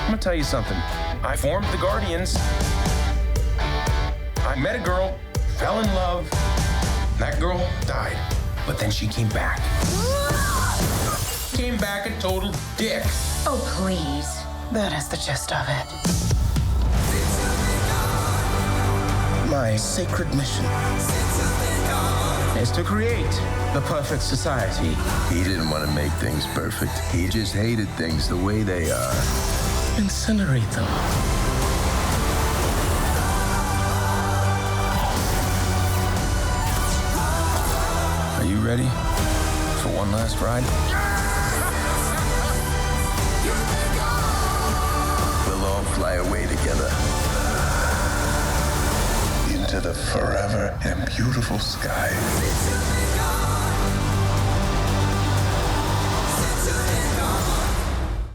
I'm gonna tell you something. I formed the Guardians. I met a girl, fell in love. That girl died, but then she came back. Came back a total dick. Oh, please. That is the gist of it. My sacred mission is to create the perfect society. He didn't want to make things perfect. He just hated things the way they are. Incinerate them. Are you ready for one last ride? We'll all fly away together. Into the forever and beautiful sky.